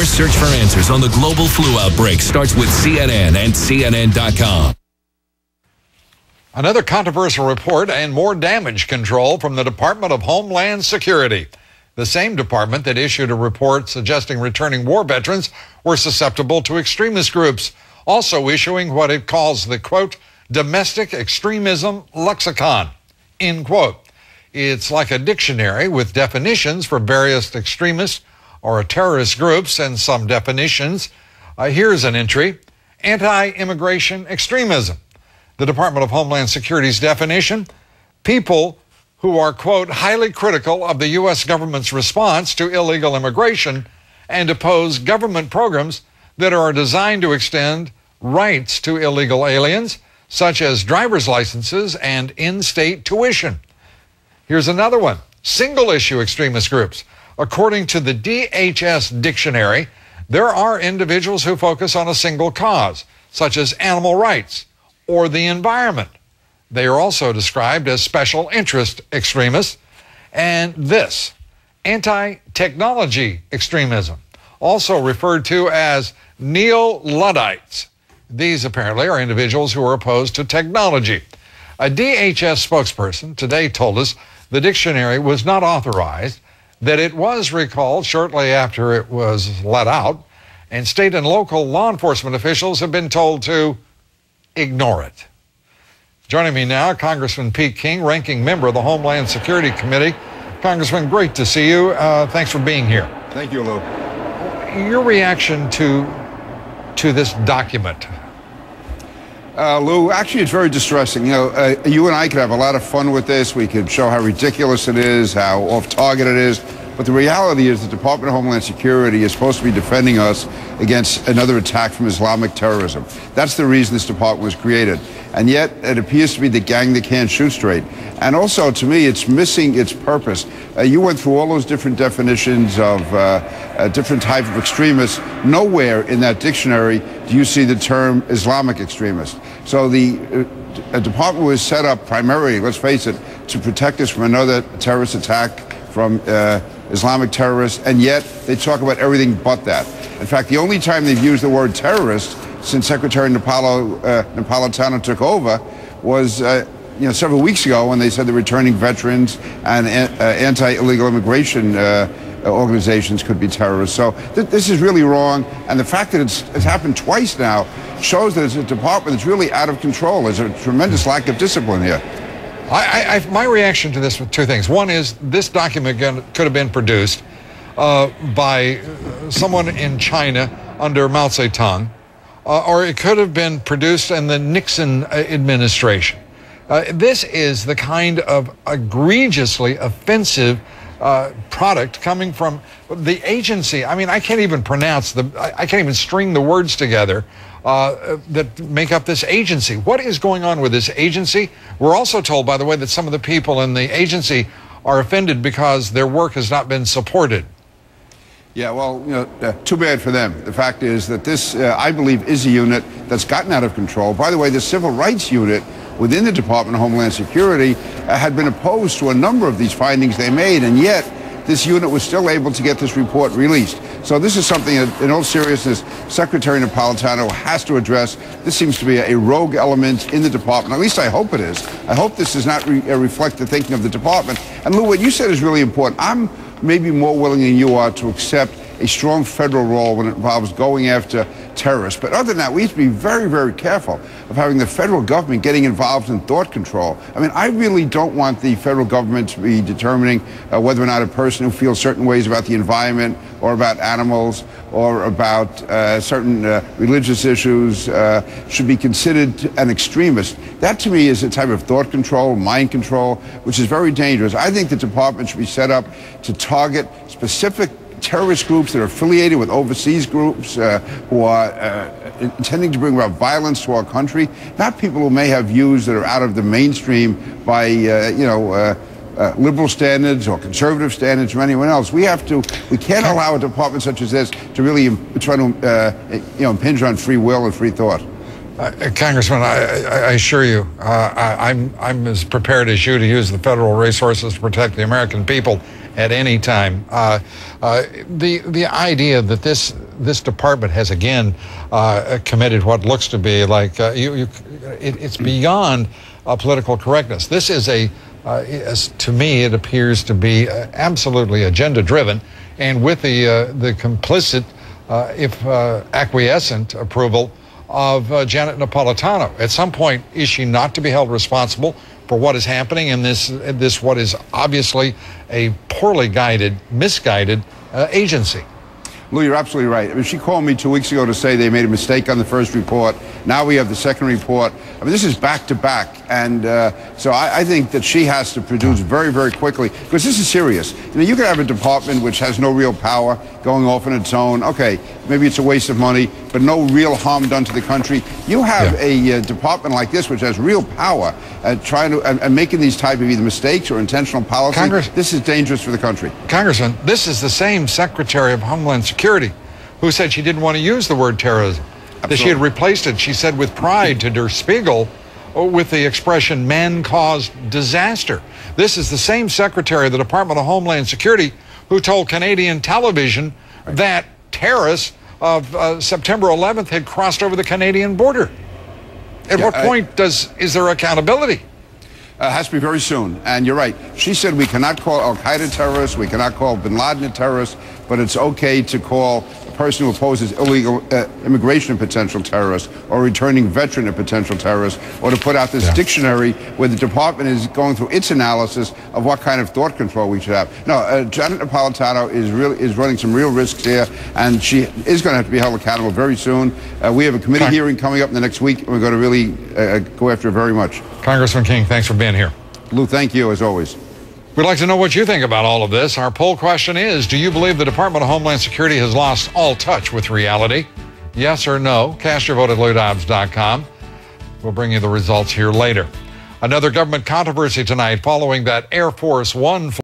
Your search for answers on the global flu outbreak starts with CNN and CNN.com. Another controversial report and more damage control from the Department of Homeland Security. The same department that issued a report suggesting returning war veterans were susceptible to extremist groups, also issuing what it calls the, quote, domestic extremism lexicon, end quote. It's like a dictionary with definitions for various extremist or terrorist groups and some definitions. Here's an entry: anti-immigration extremism. The Department of Homeland Security's definition: people who are, quote, highly critical of the U.S. government's response to illegal immigration and oppose government programs that are designed to extend rights to illegal aliens, such as driver's licenses and in-state tuition. Here's another one: single-issue extremist groups. According to the DHS dictionary, there are individuals who focus on a single cause, such as animal rights or the environment. They are also described as special interest extremists. And this, anti-technology extremism, also referred to as neo-Luddites. These apparently are individuals who are opposed to technology. A DHS spokesperson today told us the dictionary was not authorized, that it was recalled shortly after it was let out, and state and local law enforcement officials have been told to ignore it. Joining me now, Congressman Pete King, ranking member of the Homeland Security Committee. Congressman, great to see you. Thanks for being here. Thank you, Lou. Your reaction to this document? Lou, actually, it's very distressing. You know, you and I could have a lot of fun with this. We could show how ridiculous it is, how off-target it is. But the reality is the Department of Homeland Security is supposed to be defending us against another attack from Islamic terrorism. That's the reason this department was created. And yet, it appears to be the gang that can't shoot straight. And also, to me, it's missing its purpose. You went through all those different definitions of different type of extremists. Nowhere in that dictionary do you see the term Islamic extremist. So the department was set up primarily, let's face it, to protect us from another terrorist attack from Islamic terrorists, and yet they talk about everything but that. In fact, the only time they've used the word terrorist since Secretary Napolitano took over was several weeks ago when they said the returning veterans and anti-illegal immigration organizations could be terrorists. So this is really wrong, and the fact that it's happened twice now shows that it's a department that's really out of control. There's a tremendous lack of discipline here. My reaction to this with two things. One is this document could have been produced by someone in China under Mao Zedong, or it could have been produced in the Nixon administration. This is the kind of egregiously offensive product coming from the agency. I mean, I can't even pronounce I can't even string the words together that make up this agency. What is going on with this agency? We're also told, by the way, that some of the people in the agency are offended because their work has not been supported. Yeah, well, too bad for them. The fact is that this, I believe, is a unit that's gotten out of control. By the way, the Civil Rights Unit within the Department of Homeland Security had been opposed to a number of these findings they made, and yet this unit was still able to get this report released. So this is something that, in all seriousness, Secretary Napolitano has to address. This seems to be a rogue element in the department. At least I hope it is. I hope this does not reflect the thinking of the department. And Lou, what you said is really important. I'm maybe more willing than you are to accept a strong federal role when it involves going after terrorists. But other than that, we have to be very, very careful of having the federal government getting involved in thought control. I mean, I really don't want the federal government to be determining whether or not a person who feels certain ways about the environment or about animals or about certain religious issues should be considered an extremist. That, to me, is a type of thought control, mind control, which is very dangerous. I think the department should be set up to target specific terrorist groups that are affiliated with overseas groups who are intending to bring about violence to our country, not people who may have views that are out of the mainstream by, liberal standards or conservative standards from anyone else. We can't allow a department such as this to really try to, impinge on free will and free thought. Congressman, I assure you, I'm as prepared as you to use the federal resources to protect the American people at any time. The idea that this department has again committed what looks to be like it's beyond political correctness. This is to me, it appears to be absolutely agenda-driven, and with the complicit, if acquiescent, approval of Janet Napolitano. At some point, is she not to be held responsible for what is happening in this what is obviously a poorly guided, misguided agency? Lou, you're absolutely right. I mean, she called me 2 weeks ago to say they made a mistake on the first report. Now we have the second report. I mean, this is back to back. And so I think that she has to produce very, very quickly, because this is serious. You know, you could have a department which has no real power going off on its own. Okay, maybe it's a waste of money, but no real harm done to the country. You have a department like this which has real power trying to and making these type of either mistakes or intentional policies. This is dangerous for the country. Congressman, this is the same Secretary of Homeland Security who said she didn't want to use the word terrorism. Absolutely. That she had replaced it, she said with pride, to Der Spiegel with the expression man-caused disaster. This is the same Secretary of the Department of Homeland Security who told Canadian television that terrorists of September 11th had crossed over the Canadian border. At what point is there accountability? Has to be very soon. And you're right. She said we cannot call al-Qaeda terrorists, we cannot call bin Laden a terrorist, but it's okay to call a person who opposes illegal immigration a potential terrorist, or a returning veteran a potential terrorist, or to put out this dictionary where the department is going through its analysis of what kind of thought control we should have. No, Janet Napolitano is running some real risks here, and she is going to have to be held accountable very soon. We have a committee hearing coming up in the next week, and we're going to really go after her very much. Congressman King, thanks for being here. Lou, thank you as always. We'd like to know what you think about all of this. Our poll question is, do you believe the Department of Homeland Security has lost all touch with reality? Yes or no? Cast your vote at LouDobbs.com. We'll bring you the results here later. Another government controversy tonight following that Air Force One